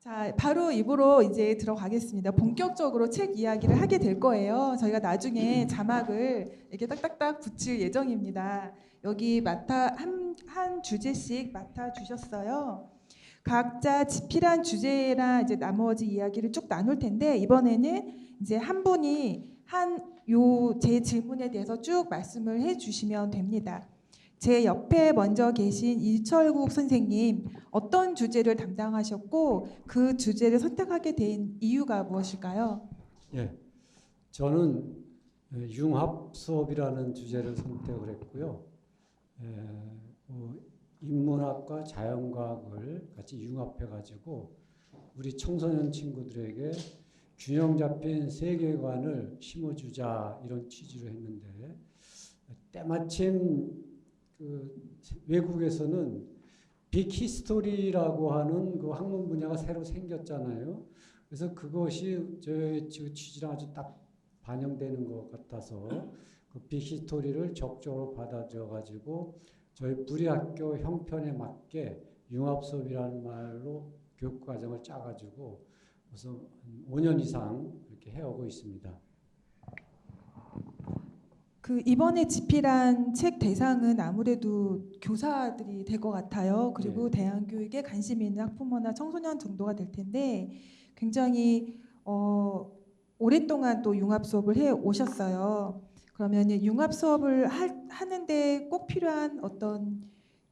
자, 바로 입으로 이제 들어가겠습니다. 본격적으로 책 이야기를 하게 될 거예요. 저희가 나중에 자막을 이렇게 딱딱딱 붙일 예정입니다. 여기 한 주제씩 맡아 주셨어요. 각자 집필한 주제랑 이제 나머지 이야기를 쭉 나눌 텐데 이번에는 이제 한 분이 제 질문에 대해서 쭉 말씀을 해주시면 됩니다. 제 옆에 먼저 계신 이철국 선생님, 어떤 주제를 담당하셨고 그 주제를 선택하게 된 이유가 무엇일까요? 예, 저는 융합 수업이라는 주제를 선택을 했고요. 인문학과 자연과학을 같이 융합해가지고 우리 청소년 친구들에게 균형 잡힌 세계관을 심어주자 이런 취지로 했는데 때마침 외국에서는 빅히스토리라고 하는 그 학문 분야가 새로 생겼잖아요. 그래서 그것이 저희 취지랑 아주 딱 반영되는 것 같아서 그 빅히스토리를 적극적으로 받아들여 가지고 저희 부리학교 형편에 맞게 융합수업이라는 말로 교육과정을 짜가지고 그래서 5년 이상 이렇게 해오고 있습니다. 그 이번에 집필한 책 대상은 아무래도 교사들이 될 것 같아요. 그리고 네. 대안교육에 관심이 있는 학부모나 청소년 정도가 될 텐데 굉장히 오랫동안 또 융합 수업을 해 오셨어요. 그러면 융합 수업을 하는데 꼭 필요한 어떤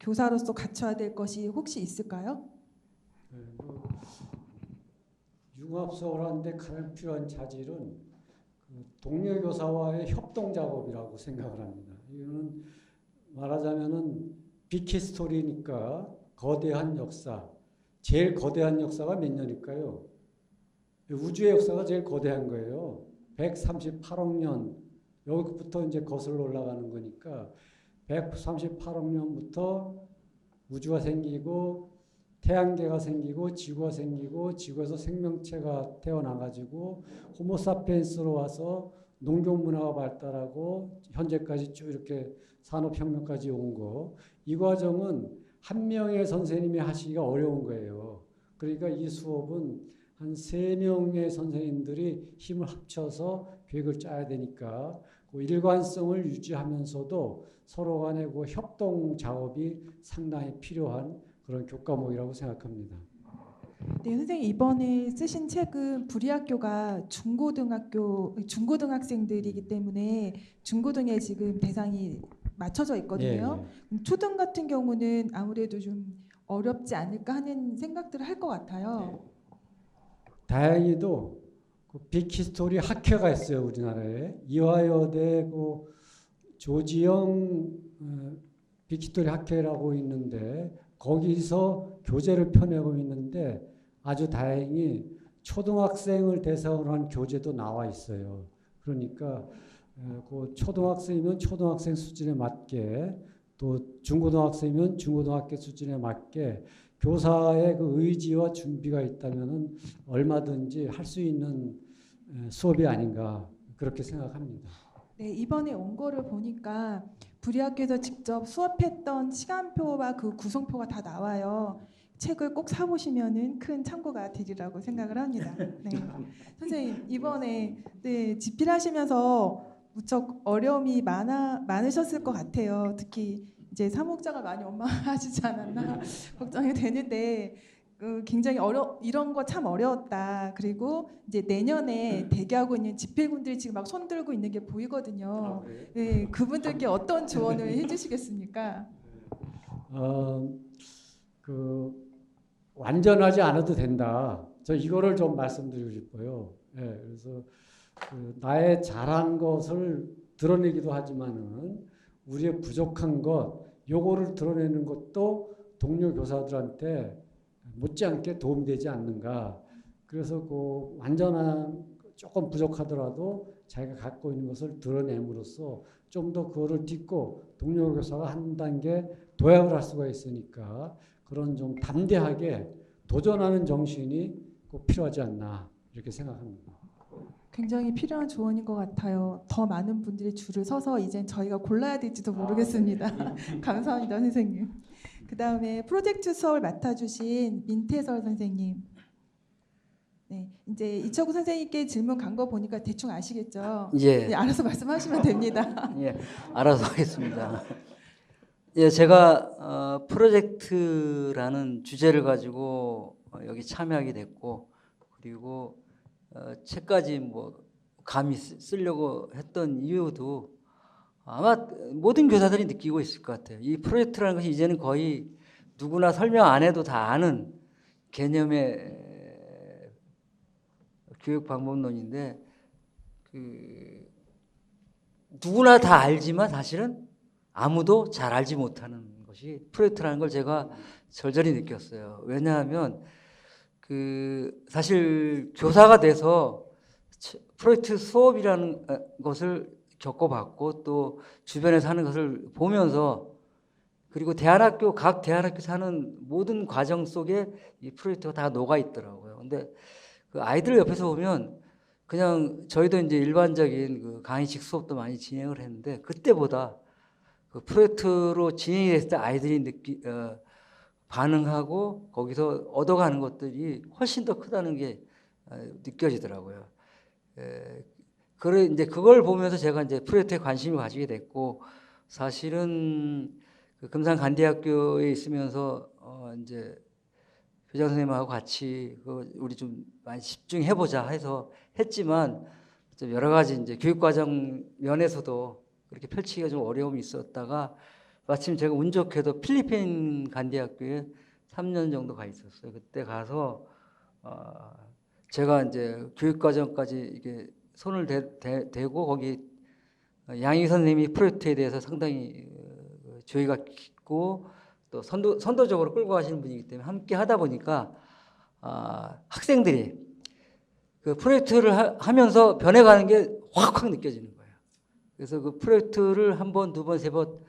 교사로서 갖춰야 될 것이 혹시 있을까요? 융합 수업을 하는데 가장 필요한 자질은 동료 교사와의 협동 작업이라고 생각을 합니다. 이거는 말하자면은 빅히스토리니까 거대한 역사, 제일 거대한 역사가 몇 년일까요? 우주의 역사가 제일 거대한 거예요. 138억 년 여기부터 이제 거슬러 올라가는 거니까 138억 년부터 우주가 생기고 태양계가 생기고 지구가 생기고 지구에서 생명체가 태어나가지고 호모사피엔스로 와서 농경문화가 발달하고 현재까지 쭉 이렇게 산업혁명까지 온 거. 이 과정은 한 명의 선생님이 하시기가 어려운 거예요. 그러니까 이 수업은 한 3명의 선생님들이 힘을 합쳐서 계획을 짜야 되니까 그 일관성을 유지하면서도 서로 간의 그 협동 작업이 상당히 필요한 그런 교과목이라고 생각합니다. 네, 선생님 이번에 쓰신 책은 부리학교가 중고등학생들이기 때문에 중고등에 지금 대상이 맞춰져 있거든요. 초등 같은 경우는 아무래도 좀 어렵지 않을까 하는 생각들을 할 것 같아요. 다행히도 그 빅히스토리 학회가 있어요, 우리나라에. 이화여대 그 조지영 빅히스토리 학회라고 있는데 거기서 교재를 펴내고 있는데 아주 다행히 초등학생을 대상으로 한 교재도 나와 있어요. 그러니까 그 초등학생이면 초등학생 수준에 맞게 또 중고등학생이면 중고등학교 수준에 맞게 교사의 그 의지와 준비가 있다면은 얼마든지 할 수 있는 수업이 아닌가 그렇게 생각합니다. 네, 이번에 온 거를 보니까 부리학교에서 직접 수업했던 시간표와 그 구성표가 다 나와요. 책을 꼭 사보시면은 큰 참고가 되리라고 생각을 합니다. 네. 선생님 이번에 집필하시면서 무척 어려움이 많으셨을 것 같아요. 특히 이제 사목장을 많이 원망하시지 않았나 걱정이 되는데 굉장히 이런 거 참 어려웠다. 그리고 이제 내년에 대기하고 있는 집필군들이 지금 막 손 들고 있는 게 보이거든요. 네, 그분들께 어떤 조언을 해주시겠습니까? 완전하지 않아도 된다. 저 이거를 좀 말씀드리고 싶어요. 그래서 나의 잘한 것을 드러내기도 하지만은 우리의 부족한 것, 요거를 드러내는 것도 동료 교사들한테 못지않게 도움되지 않는가. 그래서 그 완전한 조금 부족하더라도 자기가 갖고 있는 것을 드러냄으로써 좀 더 그거를 딛고 동료 교사가 한 단계 도약을 할 수가 있으니까 그런 좀 담대하게 도전하는 정신이 꼭 필요하지 않나 이렇게 생각합니다. 굉장히 필요한 조언인 것 같아요. 더 많은 분들이 줄을 서서 이젠 저희가 골라야 될지도 모르겠습니다. 감사합니다, 선생님. 그 다음에 프로젝트 수업을 맡아주신 민태설 선생님. 네, 이제 이철구 선생님께 질문 간 거 보니까 대충 아시겠죠? 예, 네, 알아서 말씀하시면 됩니다. 예, 알아서 하겠습니다. 예, 제가 프로젝트라는 주제를 가지고 여기 참여하게 됐고, 그리고 책까지 뭐 감히 쓰려고 했던 이유도 아마 모든 교사들이 느끼고 있을 것 같아요. 이 프로젝트라는 것이 이제는 거의 누구나 설명 안 해도 다 아는 개념의 교육 방법론인데, 누구나 다 알지만 사실은 아무도 잘 알지 못하는 것이 프로젝트라는 걸 제가 절절히 느꼈어요. 왜냐하면 사실 교사가 돼서 프로젝트 수업이라는 것을 겪어봤고 또 주변에서 하는 것을 보면서, 그리고 각 대안학교 사는 모든 과정 속에 이 프로젝트가 다 녹아 있더라고요. 근데 그 아이들 옆에서 보면 그냥 저희도 이제 일반적인 그 강의식 수업도 많이 진행을 했는데, 그때보다 그 프로젝트로 진행이 됐을 때 아이들이 반응하고 거기서 얻어가는 것들이 훨씬 더 크다는 게 느껴지더라고요. 이제 그걸 보면서 제가 이제 프로젝트에 관심을 가지게 됐고, 사실은 그 금산간대학교에 있으면서 이제 교장 선생님하고 같이 우리 좀 많이 집중해보자 해서 했지만, 좀 여러 가지 이제 교육과정 면에서도 그렇게 펼치기가 좀 어려움이 있었다가, 마침 제가 운 좋게도 필리핀 간대학교에 3년 정도 가 있었어요. 그때 가서 제가 이제 교육과정까지 이게 손을 대고 거기 양희 선생님이 프로젝트에 대해서 상당히 조예가 깊고 또 선도적으로 끌고 가시는 분이기 때문에 함께 하다 보니까 학생들이 그 프로젝트를 하면서 변해가는 게 확확 느껴지는 거예요. 그래서 그 프로젝트를 한 번, 두 번, 세 번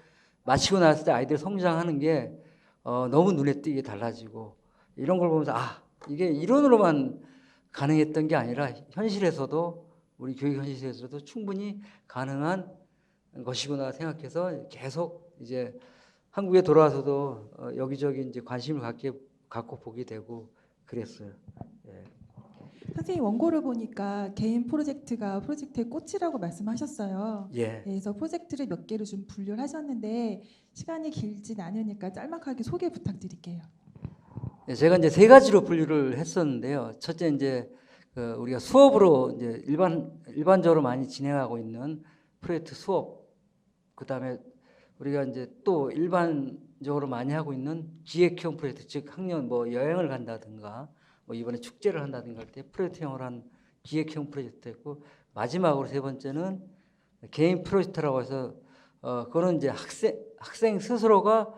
마치고 났을 때 아이들 성장하는 게 너무 눈에 띄게 달라지고, 이런 걸 보면서 이게 이론으로만 가능했던 게 아니라 현실에서도, 우리 교육 현실에서도 충분히 가능한 것이구나 생각해서 계속 이제 한국에 돌아와서도 여기저기 이제 관심을 갖고 보게 되고 그랬어요. 예. 선생님 원고를 보니까 개인 프로젝트가 프로젝트의 꽃이라고 말씀하셨어요. 예. 그래서 프로젝트를 몇 개로 좀 분류를 하셨는데 시간이 길진 않으니까 짤막하게 소개 부탁드릴게요. 예, 제가 이제 세 가지로 분류를 했었는데요. 첫째 이제 우리가 수업으로 이제 일반적으로 많이 진행하고 있는 프로젝트 수업, 그 다음에 우리가 이제 또 일반적으로 많이 하고 있는 기획형 프로젝트, 즉 학년 뭐 여행을 간다든가 뭐 이번에 축제를 한다든가 할 때 프로젝트형으로 한 기획형 프로젝트였고, 마지막으로 세 번째는 개인 프로젝트라고 해서 그거는 이제 학생 스스로가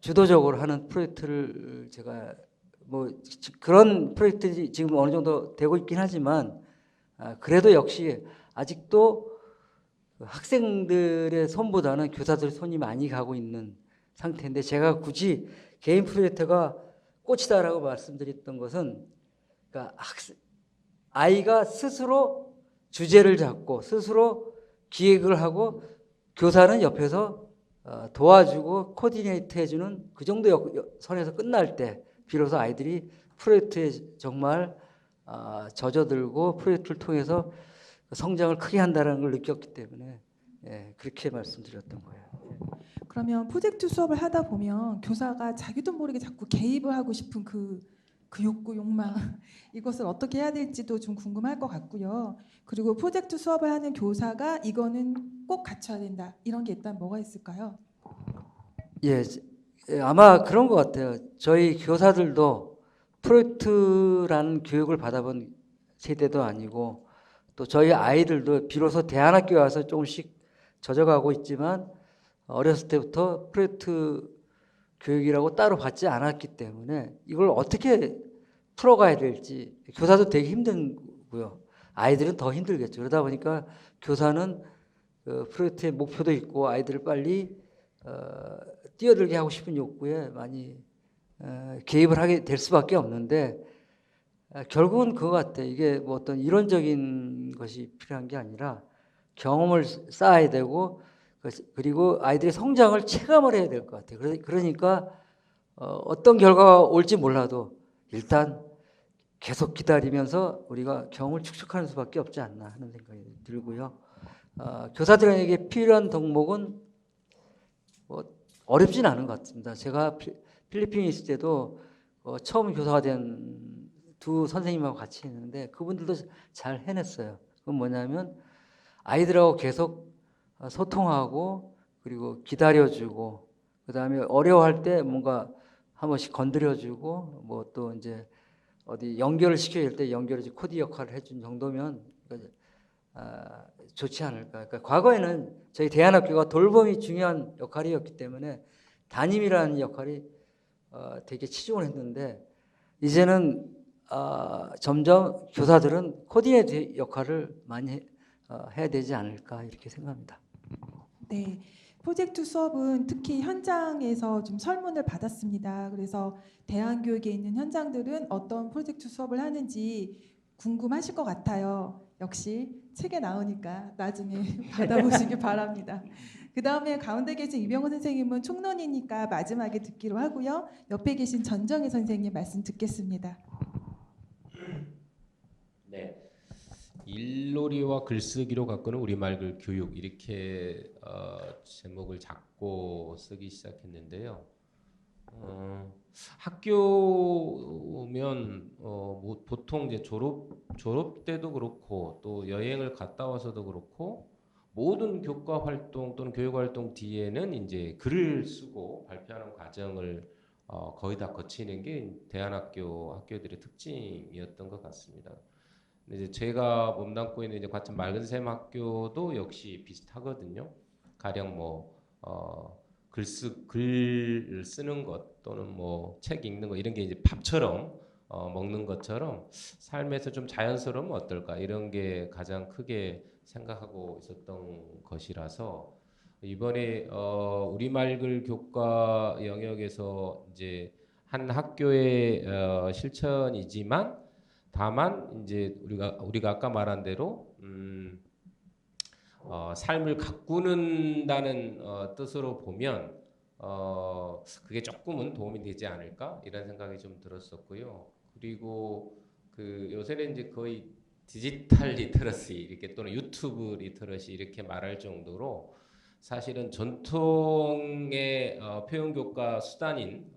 주도적으로 하는 프로젝트를 제가 뭐 그런 프로젝트들이 지금 어느 정도 되고 있긴 하지만 그래도 역시 아직도 학생들의 손보다는 교사들 손이 많이 가고 있는 상태인데, 제가 굳이 개인 프로젝트가 꽃이다라고 말씀드렸던 것은, 그러니까 아이가 스스로 주제를 잡고 스스로 기획을 하고 교사는 옆에서 도와주고 코디네이트 해주는 그 정도 선에서 끝날 때 비로소 아이들이 프로젝트에 정말 젖어들고 프로젝트를 통해서 성장을 크게 한다는 걸 느꼈기 때문에 그렇게 말씀드렸던 거예요. 그러면 프로젝트 수업을 하다 보면 교사가 자기도 모르게 자꾸 개입을 하고 싶은 그 욕구, 욕망 이것을 어떻게 해야 될지도 좀 궁금할 것 같고요. 그리고 프로젝트 수업을 하는 교사가 이거는 꼭 갖춰야 된다 이런 게 일단 뭐가 있을까요? 예, 아마 그런 것 같아요. 저희 교사들도 프로젝트라는 교육을 받아본 세대도 아니고, 또 저희 아이들도 비로소 대안학교에 와서 조금씩 젖어가고 있지만 어렸을 때부터 프로젝트 교육이라고 따로 받지 않았기 때문에 이걸 어떻게 풀어가야 될지 교사도 되게 힘들고요. 아이들은 더 힘들겠죠. 그러다 보니까 교사는 프로젝트의 목표도 있고 아이들을 빨리 뛰어들게 하고 싶은 욕구에 많이 개입을 하게 될 수밖에 없는데, 결국은 그거 같아요. 이게 뭐 어떤 이론적인 것이 필요한 게 아니라 경험을 쌓아야 되고, 그리고 아이들의 성장을 체감을 해야 될 것 같아요. 그러니까 어떤 결과가 올지 몰라도 일단 계속 기다리면서 우리가 경험을 축적하는 수밖에 없지 않나 하는 생각이 들고요. 교사들에게 필요한 덕목은 뭐 어렵진 않은 것 같습니다. 제가 필리핀에 있을 때도 처음 교사가 된 두 선생님하고 같이 있는데 그분들도 잘 해냈어요. 그건 뭐냐면 아이들하고 계속 소통하고 그리고 기다려주고 그다음에 어려워할 때 뭔가 한 번씩 건드려주고 뭐 또 이제 어디 연결을 시켜야 할 때 연결을 코디 역할을 해준 정도면 좋지 않을까. 그러니까 과거에는 저희 대안학교가 돌봄이 중요한 역할이었기 때문에 담임이라는 역할이 되게 치중을 했는데 이제는 점점 교사들은 코디네이터 역할을 많이 해야 되지 않을까 이렇게 생각합니다. 네, 프로젝트 수업은 특히 현장에서 좀 설문을 받았습니다. 그래서 대안교육에 있는 현장들은 어떤 프로젝트 수업을 하는지 궁금하실 것 같아요. 역시 책에 나오니까 나중에 받아보시기 바랍니다. 그 다음에 가운데 계신 이병호 선생님은 총론이니까 마지막에 듣기로 하고요. 옆에 계신 전정희 선생님 말씀 듣겠습니다. 네. 일놀이와 글쓰기로 가꾸는 우리말 글 교육 이렇게 제목을 잡고 쓰기 시작했는데요. 학교면 뭐 보통 이제 졸업 때도 그렇고 또 여행을 갔다 와서도 그렇고 모든 교과 활동 또는 교육 활동 뒤에는 이제 글을 쓰고 발표하는 과정을 거의 다 거치는 게 학교들의 특징이었던 것 같습니다. 근데 이제 제가 몸담고 있는 이제 과천 맑은샘 학교도 역시 비슷하거든요. 가령 뭐 글 쓰는 것 또는 뭐 책 읽는 것 이런 게 이제 밥처럼 먹는 것처럼 삶에서 좀 자연스러우면 어떨까 이런 게 가장 크게 생각하고 있었던 것이라서 이번에 우리말 글 교과 영역에서 이제 한 학교의 실천이지만 다만 이제 우리가 아까 말한 대로 삶을 가꾸는다는 뜻으로 보면 그게 조금은 도움이 되지 않을까 이런 생각이 좀 들었었고요. 그리고 그 요새는 이제 거의 디지털 리터러시 이렇게 또는 유튜브 리터러시 이렇게 말할 정도로 사실은 전통의 표현 교과 수단인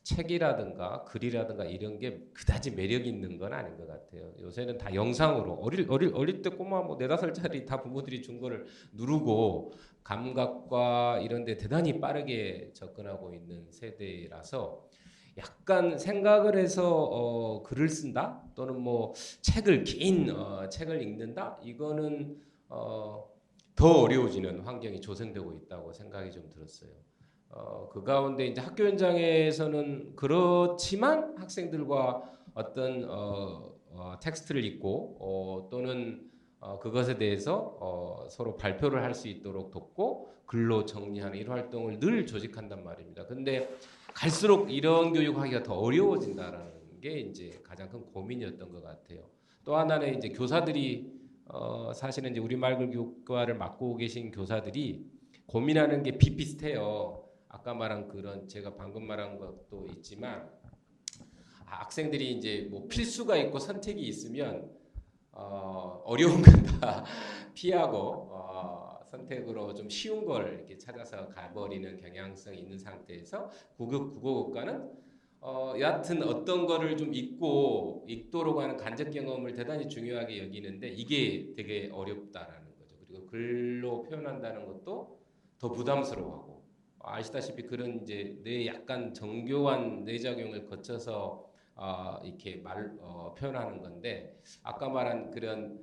책이라든가 글이라든가 이런 게 그다지 매력 있는 건 아닌 것 같아요. 요새는 다 영상으로 어릴 때 꼬마 뭐 4-5살짜리 다 부모들이 준 거를 누르고 감각과 이런 데 대단히 빠르게 접근하고 있는 세대라서 약간 생각을 해서 글을 쓴다 또는 뭐 긴 책을 읽는다 이거는 더 어려워지는 환경이 조성되고 있다고 생각이 좀 들었어요. 그 가운데 이제 학교 현장에서는 그렇지만 학생들과 어떤 텍스트를 읽고 또는 그것에 대해서 서로 발표를 할 수 있도록 돕고 글로 정리하는 이런 활동을 늘 조직한단 말입니다. 근데 갈수록 이런 교육하기가 더 어려워진다라는 게 이제 가장 큰 고민이었던 것 같아요. 또 하나는 이제 교사들이 사실은 이제 우리말 글 교과를 맡고 계신 교사들이 고민하는 게 비슷비슷해요. 아까 말한 그런 제가 방금 말한 것도 있지만 학생들이 이제 뭐 필수가 있고 선택이 있으면 어려운 건 다 피하고 선택으로 좀 쉬운 걸 이렇게 찾아서 가버리는 경향성이 있는 상태에서 국어국가는 여하튼 어떤 거를 좀 읽도록 하는 간접 경험을 대단히 중요하게 여기는데 이게 되게 어렵다라는 거죠. 그리고 글로 표현한다는 것도 더 부담스러워하고 아시다시피 그런 이제 뇌 약간 정교한 뇌작용을 거쳐서 이렇게 표현하는 건데 아까 말한 그런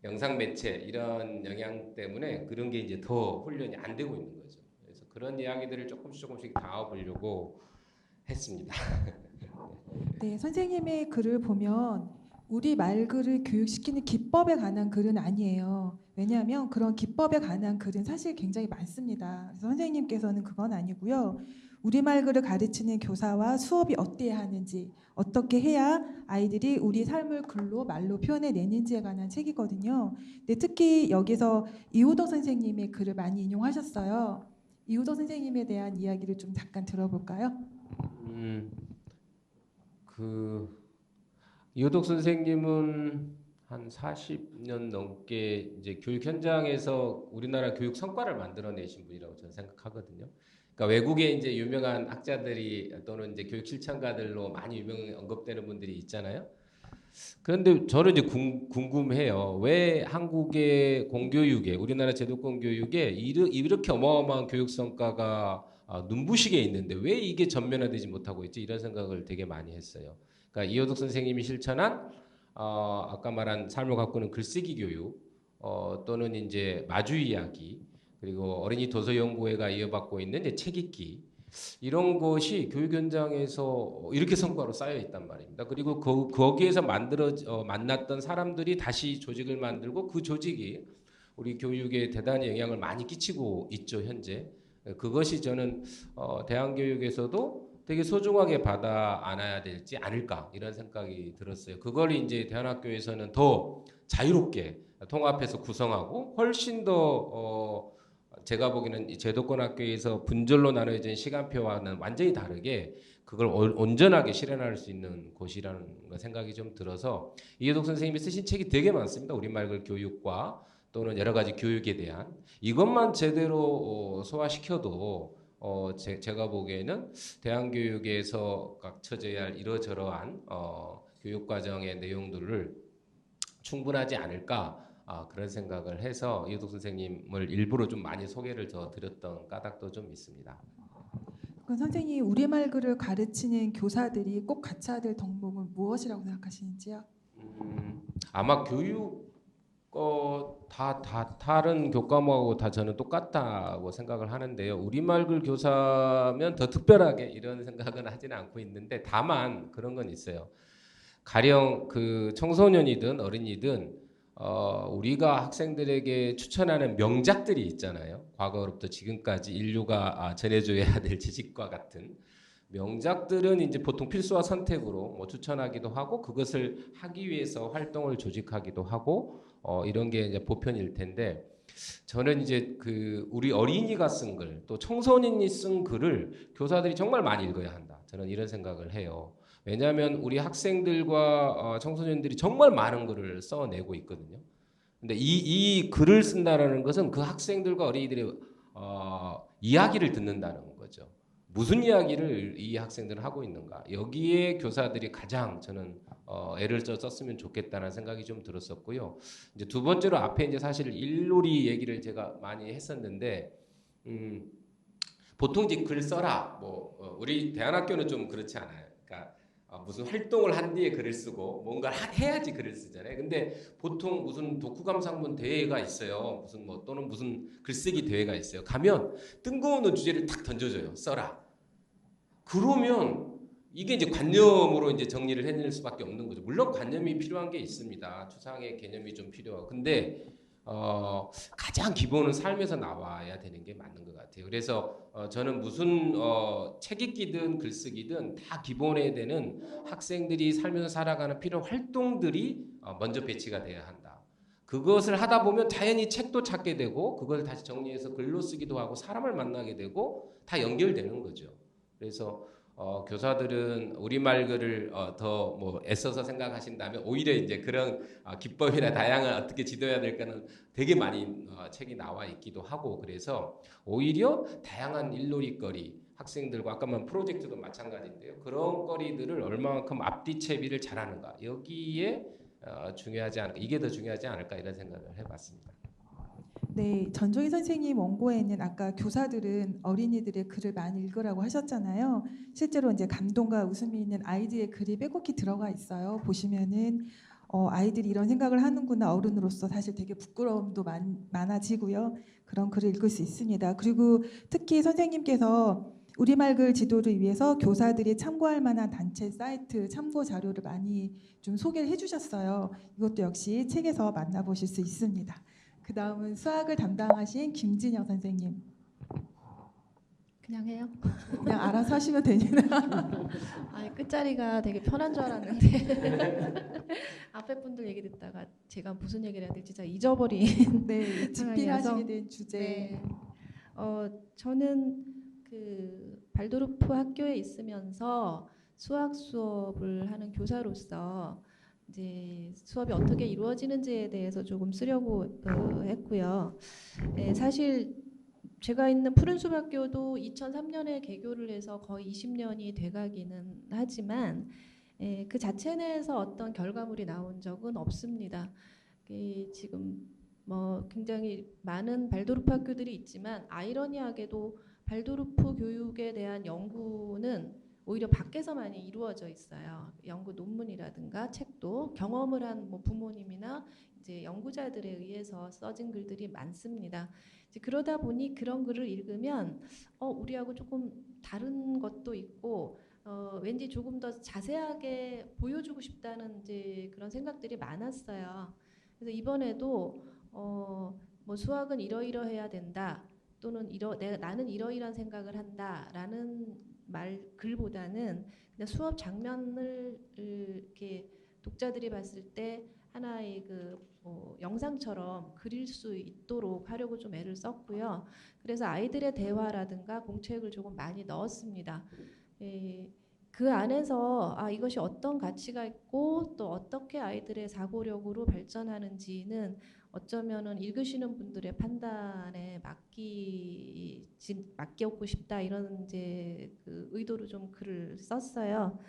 영상 매체 이런 영향 때문에 그런 게 이제 더 훈련이 안 되고 있는 거죠. 그래서 그런 이야기들을 조금씩 담아보려고 했습니다. 네, 선생님의 글을 보면 우리 말글을 교육시키는 기법에 관한 글은 아니에요. 왜냐하면 그런 기법에 관한 글은 사실 굉장히 많습니다. 그래서 선생님께서는 그건 아니고요. 우리말 글을 가르치는 교사와 수업이 어때야 하는지, 어떻게 해야 아이들이 우리 삶을 글로 말로 표현해내는지에 관한 책이거든요. 근데 특히 여기서 이우덕 선생님의 글을 많이 인용하셨어요. 이우덕 선생님에 대한 이야기를 좀 잠깐 들어볼까요? 그 이호덕 선생님은 한 40년 넘게 이제 교육 현장에서 우리나라 교육 성과를 만들어내신 분이라고 저는 생각하거든요. 그러니까 외국에 이제 유명한 학자들이 또는 이제 교육 실천가들로 많이 언급되는 분들이 있잖아요. 그런데 저는 이제 궁금해요. 왜 한국의 공교육에, 우리나라 제도권 교육에 이렇게 어마어마한 교육 성과가 눈부시게 있는데 왜 이게 전면화되지 못하고 있지? 이런 생각을 되게 많이 했어요. 그러니까 이호덕 선생님이 실천한 아까 말한 삶을 가꾸는 글쓰기 교육 또는 이제 마주 이야기 그리고 어린이 도서 연구회가 이어받고 있는 이제 책 읽기 이런 것이 교육 현장에서 이렇게 성과로 쌓여 있단 말입니다. 그리고 거기에서 만났던 사람들이 다시 조직을 만들고 그 조직이 우리 교육에 대단히 영향을 많이 끼치고 있죠, 현재. 그것이 저는 대한교육에서도 되게 소중하게 받아 안아야 되지 않을까 이런 생각이 들었어요. 그걸 이제 대한학교에서는 더 자유롭게 통합해서 구성하고 훨씬 더 제가 보기에는 이 제도권 학교에서 분절로 나눠진 시간표와는 완전히 다르게 그걸 온전하게 실현할 수 있는 곳이라는 생각이 좀 들어서 이해독 선생님이 쓰신 책이 되게 많습니다. 우리말 교육과 또는 여러 가지 교육에 대한 이것만 제대로 소화시켜도 제가 보기에는 대한교육에서 갖춰져야 할 이러저러한 교육 과정의 내용들을 충분하지 않을까 그런 생각을 해서 이호덕 선생님을 일부러 좀 많이 소개를 더 드렸던 까닭도 좀 있습니다. 그럼 선생님 우리말 글을 가르치는 교사들이 꼭 갖춰야 될 덕목은 무엇이라고 생각하시는지요? 아마 교육 다른 교과목하고 다 저는 똑같다고 생각을 하는데요. 우리말 글 교사면 더 특별하게 이런 생각은 하지는 않고 있는데 다만 그런 건 있어요. 가령 그 청소년이든 어린이든 우리가 학생들에게 추천하는 명작들이 있잖아요. 과거로부터 지금까지 인류가 전해줘야 될 지식과 같은 명작들은 이제 보통 필수와 선택으로 뭐 추천하기도 하고 그것을 하기 위해서 활동을 조직하기도 하고 이런 게 이제 보편일 텐데 저는 이제 그 우리 어린이가 쓴 글, 또 청소년이 쓴 글을 교사들이 정말 많이 읽어야 한다. 저는 이런 생각을 해요. 왜냐하면 우리 학생들과 청소년들이 정말 많은 글을 써내고 있거든요. 근데 이 글을 쓴다라는 것은 그 학생들과 어린이들의 이야기를 듣는다는 거죠. 무슨 이야기를 이 학생들은 하고 있는가? 여기에 교사들이 가장 저는 애를 썼으면 좋겠다는 생각이 좀 들었었고요. 이제 두 번째로 앞에 이제 사실 일놀이 얘기를 제가 많이 했었는데 보통 이제 글 써라. 뭐 우리 대안학교는 좀 그렇지 않아요. 그러니까 무슨 활동을 한 뒤에 글을 쓰고 뭔가를 해야지 글을 쓰잖아요. 근데 보통 무슨 독후감상문 대회가 있어요. 무슨 뭐 또는 무슨 글쓰기 대회가 있어요. 가면 뜬금없는 주제를 탁 던져줘요. 써라. 그러면 이게 이제 관념으로 이제 정리를 해낼 수밖에 없는 거죠. 물론 관념이 필요한 게 있습니다. 추상의 개념이 좀 필요하고. 근데 가장 기본은 삶에서 나와야 되는 게 맞는 것 같아요. 그래서 저는 무슨 책 읽기든 글쓰기든 다 기본에 되는 학생들이 살면서 살아가는 필요한 활동들이 먼저 배치가 돼야 한다. 그것을 하다 보면 자연히 책도 찾게 되고 그걸 다시 정리해서 글로 쓰기도 하고 사람을 만나게 되고 다 연결되는 거죠. 그래서 교사들은 우리말 글을 더 뭐 애써서 생각하신다면 오히려 이제 그런 기법이나 다양한 어떻게 지도해야 될까는 되게 많이 책이 나와 있기도 하고 그래서 오히려 다양한 일놀이거리 학생들과 아까만 프로젝트도 마찬가지인데요. 그런 거리들을 얼마만큼 앞뒤채비를 잘하는가 여기에 중요하지 않을까 이게 더 중요하지 않을까 이런 생각을 해봤습니다. 네, 전종희 선생님 원고에는 아까 교사들은 어린이들의 글을 많이 읽으라고 하셨잖아요. 실제로 이제 감동과 웃음이 있는 아이들의 글이 빼곡히 들어가 있어요. 보시면은 아이들이 이런 생각을 하는구나 어른으로서 사실 되게 부끄러움도 많아지고요. 그런 글을 읽을 수 있습니다. 그리고 특히 선생님께서 우리말 글 지도를 위해서 교사들이 참고할 만한 단체 사이트 참고 자료를 많이 좀 소개를 해주셨어요. 이것도 역시 책에서 만나보실 수 있습니다. 그 다음은 수학을 담당하신 김진영 선생님. 그냥 해요? 그냥 알아서 하시면 됩니다. 끝자리가 되게 편한 줄 알았는데 앞에 분들 얘기 듣다가 제가 무슨 얘기를 해야 될지 진짜 잊어버린 네, 집필하시게 된 주제. 네. 저는 그 발도르프 학교에 있으면서 수학 수업을 하는 교사로서 이제 수업이 어떻게 이루어지는지에 대해서 조금 쓰려고 했고요. 사실 제가 있는 푸른숲학교도 2003년에 개교를 해서 거의 20년이 돼가기는 하지만 그 자체 내에서 어떤 결과물이 나온 적은 없습니다. 지금 뭐 굉장히 많은 발도르프 학교들이 있지만 아이러니하게도 발도르프 교육에 대한 연구는 오히려 밖에서 많이 이루어져 있어요. 연구 논문이라든가 책도 경험을 한 뭐 부모님이나 이제 연구자들에 의해서 써진 글들이 많습니다. 이제 그러다 보니 그런 글을 읽으면 우리하고 조금 다른 것도 있고 왠지 조금 더 자세하게 보여주고 싶다는 이제 그런 생각들이 많았어요. 그래서 이번에도 뭐 수학은 이러이러해야 된다 또는 나는 이러이러한 생각을 한다라는 글보다는 그냥 수업 장면을 이렇게 독자들이 봤을 때 하나의 영상처럼 그릴 수 있도록 하려고 좀 애를 썼고요. 그래서 아이들의 대화라든가 공책을 조금 많이 넣었습니다. 그 안에서 이것이 어떤 가치가 있고 또 어떻게 아이들의 사고력으로 발전하는지는 어쩌면은 읽으시는 분들의 판단에 맡기고 싶다 이런 이제 그 의도로 좀 글을 썼어요.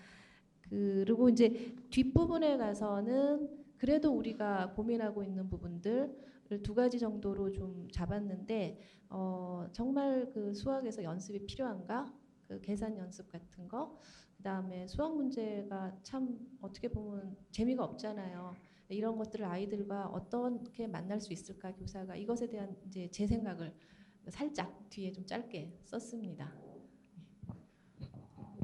그리고 이제 뒷부분에 가서는 그래도 우리가 고민하고 있는 부분들을 2가지 정도로 좀 잡았는데 정말 그 수학에서 연습이 필요한가? 그 계산 연습 같은 거. 그다음에 수학 문제가 참 어떻게 보면 재미가 없잖아요. 이런 것들을 아이들과 어떻게 만날 수 있을까 교사가 이것에 대한 이제 제 생각을 살짝 뒤에 좀 짧게 썼습니다.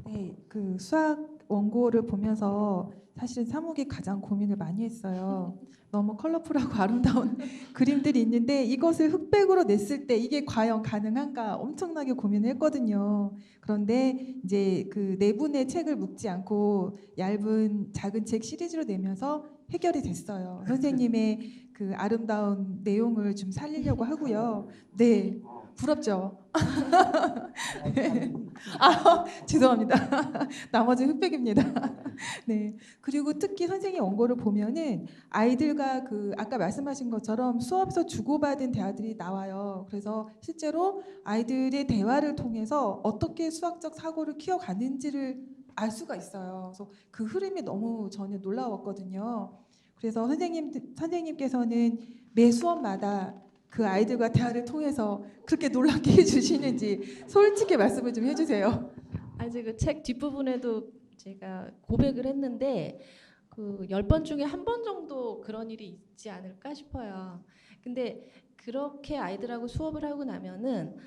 네, 그 수학 원고를 보면서 사실 사무기 가장 고민을 많이 했어요. 너무 컬러풀하고 아름다운 그림들이 있는데 이것을 흑백으로 냈을 때 이게 과연 가능한가 엄청나게 고민을 했거든요. 그런데 이제 그 4분의 책을 묶지 않고 얇은 작은 책 시리즈로 내면서 해결이 됐어요. 선생님의 그 아름다운 내용을 좀 살리려고 하고요. 네, 부럽죠? 죄송합니다. 나머지 흑백입니다. 네. 그리고 특히 선생님 원고를 보면은 아이들과 그 아까 말씀하신 것처럼 수업에서 주고받은 대화들이 나와요. 그래서 실제로 아이들의 대화를 통해서 어떻게 수학적 사고를 키워가는지를 알 수가 있어요. 그래서 그 흐름이 너무 저는 놀라웠거든요. 그래서 선생님께서는 매 수업마다 그 아이들과 대화를 통해서 그렇게 놀랍게 해주시는지 솔직히 말씀을 좀 해주세요. 아직 그 책 뒷부분에도 제가 고백을 했는데 그 10번 중에 1번 정도 그런 일이 있지 않을까 싶어요. 근데 그렇게 아이들하고 수업을 하고 나면은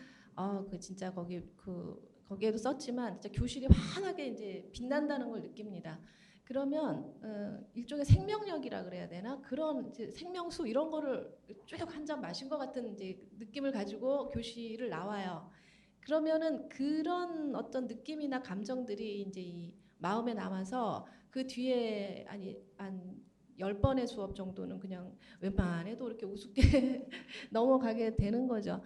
그 진짜 거기에도 썼지만 진짜 교실이 환하게 이제 빛난다는 걸 느낍니다. 그러면 일종의 생명력이라 그래야 되나 그런 이제 생명수 이런 거를 쭉 한 잔 마신 것 같은 이제 느낌을 가지고 교실을 나와요. 그러면은 그런 어떤 느낌이나 감정들이 이제 이 마음에 남아서 그 뒤에 한 10번의 수업 정도는 그냥 웬만해도 이렇게 우습게 넘어가게 되는 거죠.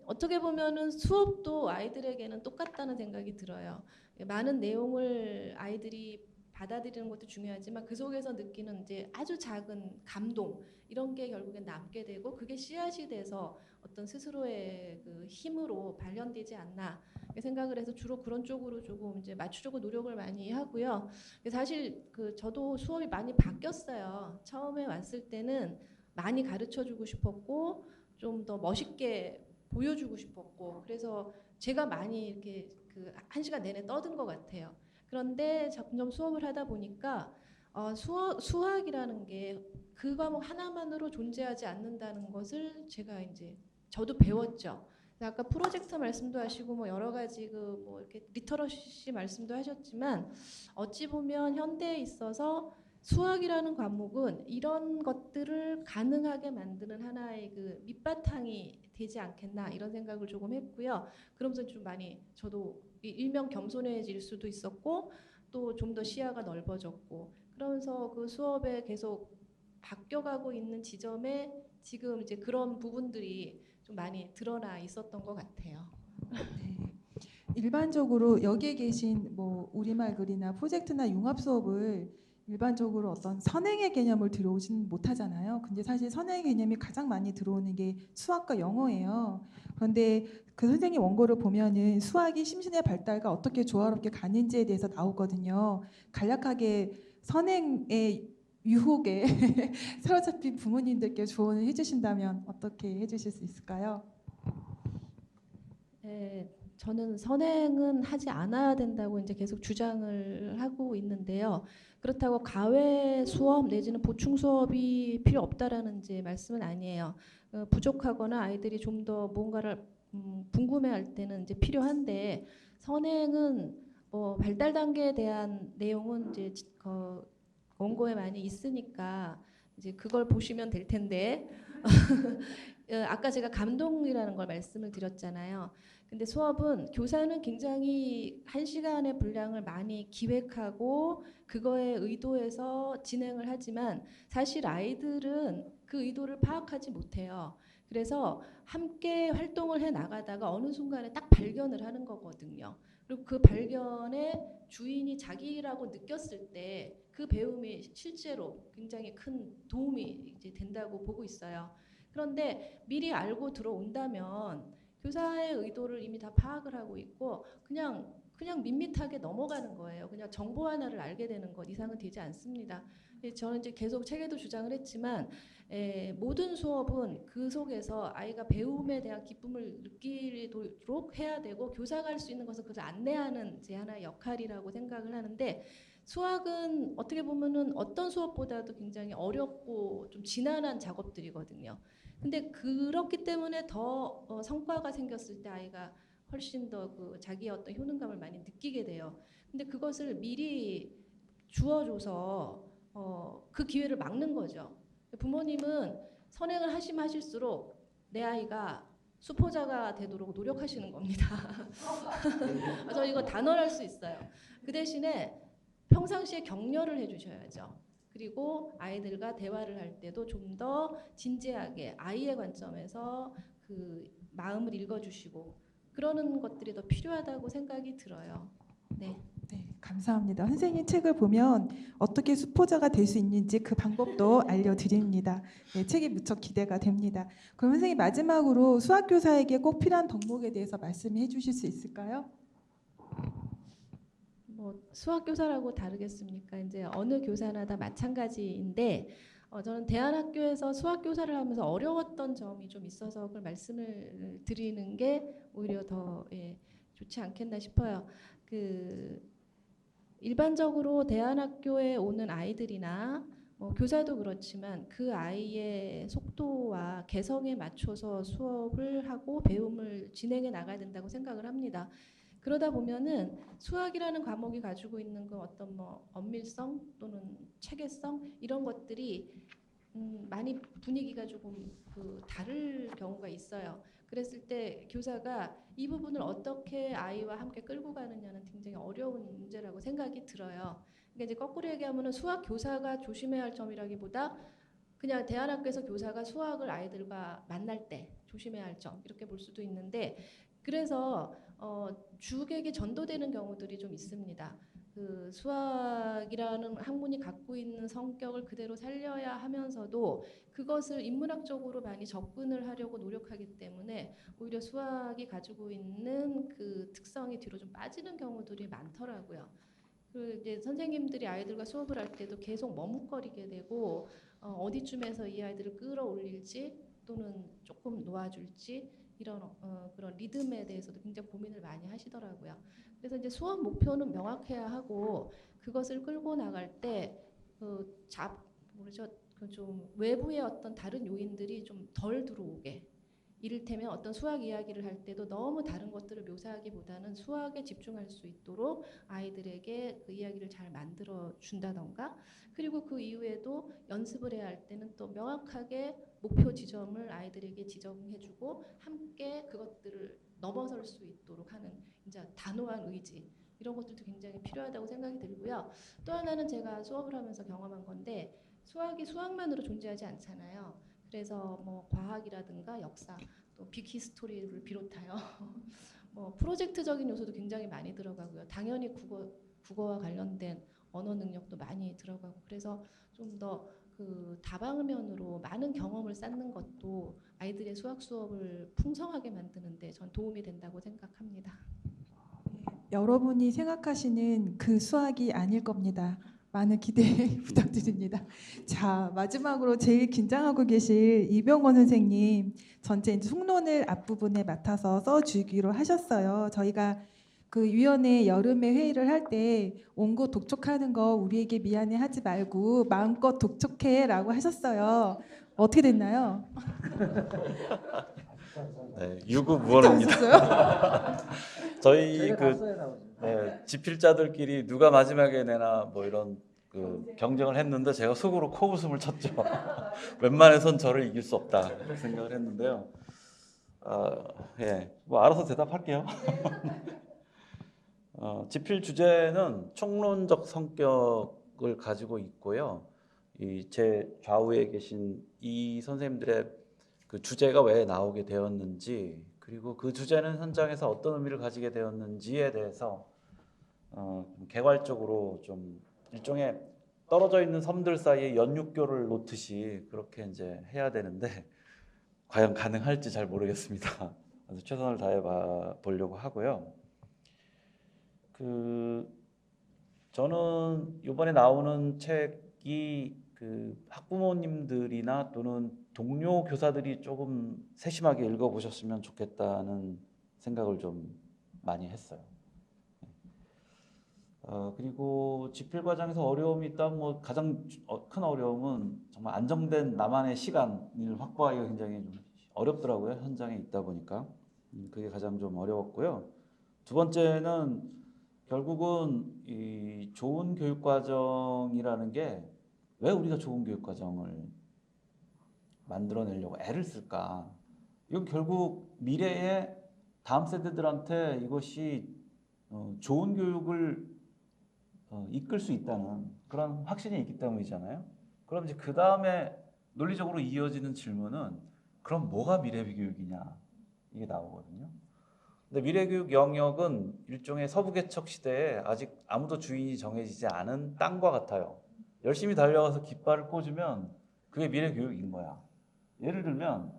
어떻게 보면은 수업도 아이들에게는 똑같다는 생각이 들어요. 많은 내용을 아이들이 받아들이는 것도 중요하지만 그 속에서 느끼는 이제 아주 작은 감동 이런 게 결국엔 남게 되고 그게 씨앗이 돼서 어떤 스스로의 그 힘으로 발현되지 않나 생각을 해서 주로 그런 쪽으로 조금 이제 맞추려고 노력을 많이 하고요. 사실 저도 수업이 많이 바뀌었어요. 처음에 왔을 때는 많이 가르쳐주고 싶었고 좀 더 멋있게 보여주고 싶었고 그래서 제가 많이 이렇게 1시간 내내 떠든 것 같아요. 그런데 점점 수업을 하다 보니까 수학이라는 게 그 과목 하나만으로 존재하지 않는다는 것을 제가 이제 저도 배웠죠. 아까 프로젝트 말씀도 하시고 뭐 여러 가지 뭐 이렇게 리터러시 말씀도 하셨지만 어찌 보면 현대에 있어서 수학이라는 과목은 이런 것들을 가능하게 만드는 하나의 그 밑바탕이 되지 않겠나 이런 생각을 조금 했고요. 그러면서 좀 많이 저도 일명 겸손해질 수도 있었고 또 좀 더 시야가 넓어졌고 그러면서 그 수업에 계속 바뀌어가고 있는 지점에 지금 이제 그런 부분들이 좀 많이 드러나 있었던 것 같아요. 네. 일반적으로 여기에 계신 뭐 우리말 글이나 프로젝트나 융합 수업을 일반적으로 어떤 선행의 개념을 들어오진 못하잖아요. 근데 사실 선행의 개념이 가장 많이 들어오는 게 수학과 영어예요. 그런데 그 선생님 원고를 보면은 수학이 심신의 발달과 어떻게 조화롭게 가는지에 대해서 나오거든요. 간략하게 선행의 유혹에 사로잡힌 부모님들께 조언을 해주신다면 어떻게 해주실 수 있을까요? 네, 저는 선행은 하지 않아야 된다고 이제 계속 주장을 하고 있는데요. 그렇다고 과외 수업 내지는 보충 수업이 필요 없다라는 이제 말씀은 아니에요. 부족하거나 아이들이 좀 더 뭔가를 궁금해할 때는 이제 필요한데 선행은 뭐 발달 단계에 대한 내용은 이제 원고에 많이 있으니까 이제 그걸 보시면 될 텐데 아까 제가 감동이라는 걸 말씀을 드렸잖아요. 근데 수업은 교사는 굉장히 한 시간의 분량을 많이 기획하고 그거에 의도해서 진행을 하지만 사실 아이들은 그 의도를 파악하지 못해요. 그래서 함께 활동을 해 나가다가 어느 순간에 딱 발견을 하는 거거든요. 그리고 그 발견의 주인이 자기라고 느꼈을 때 그 배움이 실제로 굉장히 큰 도움이 이제 된다고 보고 있어요. 그런데 미리 알고 들어온다면 교사의 의도를 이미 다 파악을 하고 있고 그냥 밋밋하게 넘어가는 거예요. 그냥 정보 하나를 알게 되는 것 이상은 되지 않습니다. 저는 이제 계속 책에도 주장을 했지만 모든 수업은 그 속에서 아이가 배움에 대한 기쁨을 느끼도록 해야 되고 교사가 할 수 있는 것은 그것을 안내하는 제 하나의 역할이라고 생각을 하는데 수학은 어떻게 보면은 어떤 수업보다도 굉장히 어렵고 좀 지난한 작업들이거든요. 근데 그렇기 때문에 더 성과가 생겼을 때 아이가 훨씬 더 그 자기의 어떤 효능감을 많이 느끼게 돼요. 근데 그것을 미리 주어줘서 그 기회를 막는 거죠. 부모님은 선행을 하시면 하실수록 내 아이가 수포자가 되도록 노력하시는 겁니다. 저 이거 단언할 수 있어요. 그 대신에 평상시에 격려를 해주셔야죠. 그리고 아이들과 대화를 할 때도 좀 더 진지하게 아이의 관점에서 그 마음을 읽어주시고 그러는 것들이 더 필요하다고 생각이 들어요. 네. 네, 감사합니다. 선생님 책을 보면 어떻게 수포자가 될 수 있는지 그 방법도 알려드립니다. 네, 책이 무척 기대가 됩니다. 그럼 선생님 마지막으로 수학교사에게 꼭 필요한 덕목에 대해서 말씀해 주실 수 있을까요? 뭐 수학 교사라고 다르겠습니까? 이제 어느 교사나 다 마찬가지인데 저는 대안학교에서 수학 교사를 하면서 어려웠던 점이 좀 있어서 그걸 말씀을 드리는 게 오히려 더 좋지 않겠나 싶어요. 그 일반적으로 대안학교에 오는 아이들이나 교사도 그렇지만 그 아이의 속도와 개성에 맞춰서 수업을 하고 배움을 진행해 나가야 된다고 생각을 합니다. 그러다 보면은 수학이라는 과목이 가지고 있는 그 어떤 뭐 엄밀성 또는 체계성 이런 것들이 많이 분위기가 조금 그 다를 경우가 있어요. 그랬을 때 교사가 이 부분을 어떻게 아이와 함께 끌고 가느냐는 굉장히 어려운 문제라고 생각이 들어요. 그러니까 이제 거꾸로 얘기하면은 수학 교사가 조심해야 할 점이라기보다 그냥 대안학교에서 교사가 수학을 아이들과 만날 때 조심해야 할 점 이렇게 볼 수도 있는데 그래서 주객이 전도되는 경우들이 좀 있습니다. 그 수학이라는 학문이 갖고 있는 성격을 그대로 살려야 하면서도 그것을 인문학적으로 많이 접근을 하려고 노력하기 때문에 오히려 수학이 가지고 있는 그 특성이 뒤로 좀 빠지는 경우들이 많더라고요. 그 이제 선생님들이 아이들과 수업을 할 때도 계속 머뭇거리게 되고 어디쯤에서 이 아이들을 끌어올릴지 또는 조금 놓아줄지 이런 그런 리듬에 대해서도 굉장히 고민을 많이 하시더라고요. 그래서 이제 수업 목표는 명확해야 하고 그것을 끌고 나갈 때그 모르죠 그 좀 외부의 어떤 다른 요인들이 좀 덜 들어오게 이를테면 어떤 수학 이야기를 할 때도 너무 다른 것들을 묘사하기보다는 수학에 집중할 수 있도록 아이들에게 그 이야기를 잘 만들어 준다던가 그리고 그 이후에도 연습을 해야 할 때는 또 명확하게 목표 지점을 아이들에게 지정해주고 함께 그것들을 넘어설 수 있도록 하는 이제 단호한 의지 이런 것들도 굉장히 필요하다고 생각이 들고요. 또 하나는 제가 수업을 하면서 경험한 건데 수학이 수학만으로 존재하지 않잖아요. 그래서 뭐 과학이라든가 역사 또 빅히스토리를 비롯하여 뭐 프로젝트적인 요소도 굉장히 많이 들어가고요. 당연히 국어와 관련된 언어 능력도 많이 들어가고 그래서 좀 더 그 다방면으로 많은 경험을 쌓는 것도 아이들의 수학 수업을 풍성하게 만드는데 전 도움이 된다고 생각합니다. 여러분이 생각하시는 그 수학이 아닐 겁니다. 많은 기대 부탁드립니다. 자, 마지막으로 제일 긴장하고 계실 이병헌 선생님 전체 이제 총론을 앞부분에 맡아서 써주기로 하셨어요. 저희가 그 위원회 여름에 회의를 할 때 원고 독촉하는 거 우리에게 미안해 하지 말고 마음껏 독촉해라고 하셨어요. 어떻게 됐나요? 네, 유구무원입니다. 하셨어요? 저희 지필자들끼리 누가 마지막에 내나 뭐 이런 그 경쟁을 했는데 제가 속으로 코웃음을 쳤죠. 웬만해선 저를 이길 수 없다 이렇게 생각을 했는데요. 뭐 알아서 대답할게요. 지필 주제는 총론적 성격을 가지고 있고요. 이 제 좌우에 계신 이 선생님들의 그 주제가 왜 나오게 되었는지, 그리고 그 주제는 현장에서 어떤 의미를 가지게 되었는지에 대해서 개괄적으로 좀 일종의 떨어져 있는 섬들 사이에 연육교를 놓듯이 그렇게 이제 해야 되는데 과연 가능할지 잘 모르겠습니다. 그래서 최선을 다해 보려고 하고요. 저는 이번에 나오는 책이 그 학부모님들이나 또는 동료 교사들이 조금 세심하게 읽어보셨으면 좋겠다는 생각을 좀 많이 했어요. 그리고 지필 과정에서 어려움이 있다면 뭐 가장 큰 어려움은 정말 안정된 나만의 시간을 확보하기가 굉장히 좀 어렵더라고요. 현장에 있다 보니까 그게 가장 좀 어려웠고요. 두 번째는 결국은 이 좋은 교육 과정이라는 게 왜 우리가 좋은 교육 과정을 만들어내려고 애를 쓸까? 이건 결국 미래의 다음 세대들한테 이것이 좋은 교육을 이끌 수 있다는 그런 확신이 있기 때문이잖아요. 그럼 이제 그 다음에 논리적으로 이어지는 질문은 그럼 뭐가 미래 교육이냐 이게 나오거든요. 근데 미래 교육 영역은 일종의 서부 개척 시대에 아직 아무도 주인이 정해지지 않은 땅과 같아요. 열심히 달려가서 깃발을 꽂으면 그게 미래 교육인 거야. 예를 들면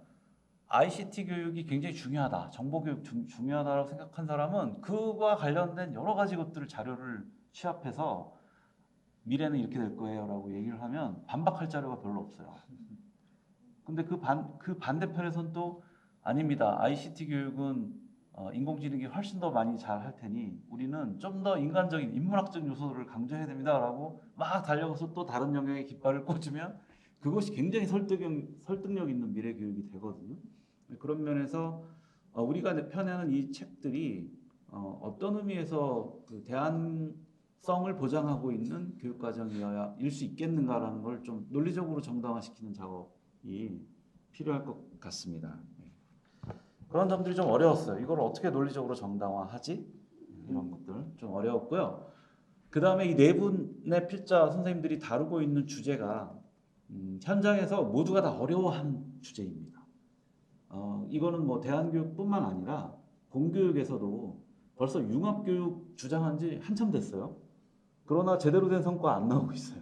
ICT 교육이 굉장히 중요하다, 정보 교육 중요하다고 생각한 사람은 그와 관련된 여러 가지 것들을 자료를 취합해서 미래는 이렇게 될 거예요 라고 얘기를 하면 반박할 자료가 별로 없어요. 근데 그 반대편에서는 또 아닙니다. ICT 교육은 인공지능이 훨씬 더 많이 잘 할 테니 우리는 좀 더 인간적인 인문학적 요소를 강조해야 됩니다 라고 막 달려가서 또 다른 영역에 깃발을 꽂으면 그것이 굉장히 설득력 있는 미래 교육이 되거든요. 그런 면에서 우리가 펴내는 이 책들이 어떤 의미에서 그 대안성을 보장하고 있는 교육 과정이어야 일 수 있겠는가라는 걸 좀 논리적으로 정당화시키는 작업이 필요할 것 같습니다. 그런 점들이 좀 어려웠어요. 이걸 어떻게 논리적으로 정당화하지? 이런 것들 좀 어려웠고요. 그 다음에 이 네 분의 필자 선생님들이 다루고 있는 주제가 현장에서 모두가 다 어려워하는 주제입니다. 이거는 뭐 대안교육뿐만 아니라 공교육에서도 벌써 융합교육 주장한 지 한참 됐어요. 그러나 제대로 된 성과 안 나오고 있어요.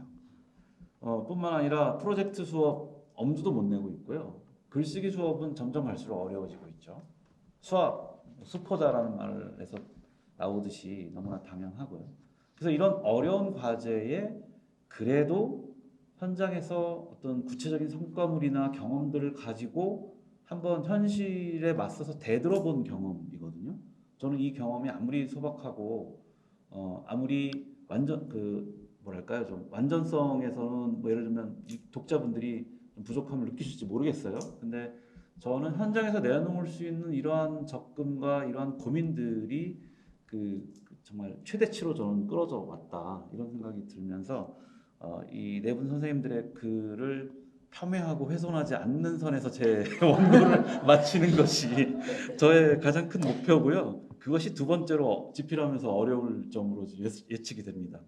뿐만 아니라 프로젝트 수업 엄두도 못 내고 있고요. 글쓰기 수업은 점점 갈수록 어려워지고 있죠. 수학, 수포자라는 말에서 나오듯이 너무나 당연하고요. 그래서 이런 어려운 과제에 그래도 현장에서 어떤 구체적인 성과물이나 경험들을 가지고 한번 현실에 맞서서 대들어본 경험이거든요. 저는 이 경험이 아무리 소박하고 아무리 완전 뭐랄까요, 좀 완전성에서는 뭐 예를 들면 독자분들이 좀 부족함을 느끼실지 모르겠어요. 근데 저는 현장에서 내놓을 수 있는 이러한 접근과 이러한 고민들이 정말 최대치로 저는 끌어져 왔다 이런 생각이 들면서 이 네 분 선생님들의 글을 폄훼하고 훼손하지 않는 선에서 제 원고를 마치는 것이 저의 가장 큰 목표고요. 그것이 두 번째로 지필하면서 어려울 점으로 예측이 됩니다.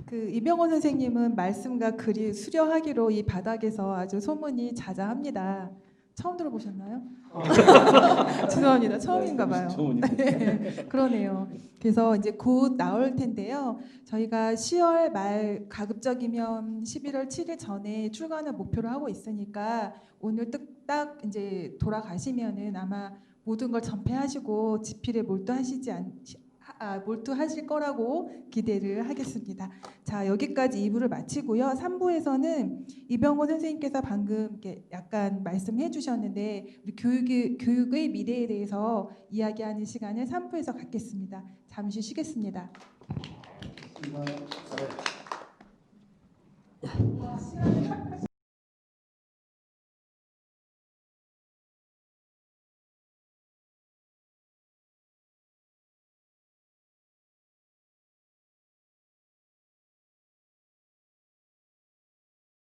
그 이병헌 선생님은 말씀과 글이 수려하기로 이 바닥에서 아주 소문이 자자합니다. 처음 들어보셨나요? 죄송합니다. 처음인가 봐요. 좋으니까. 그러네요. 그래서 이제 곧 나올 텐데요. 저희가 10월 말 가급적이면 11월 7일 전에 출간을 목표로 하고 있으니까 오늘 딱 이제 돌아가시면은 아마 모든 걸 전폐하시고 집필에 몰두하실 거라고 기대를 하겠습니다. 자, 여기까지 2부를 마치고요. 3부에서는 이병호 선생님께서 방금 이렇게 약간 말씀해 주셨는데 우리 교육의 미래에 대해서 이야기하는 시간을 3부에서 갖겠습니다. 잠시 쉬겠습니다.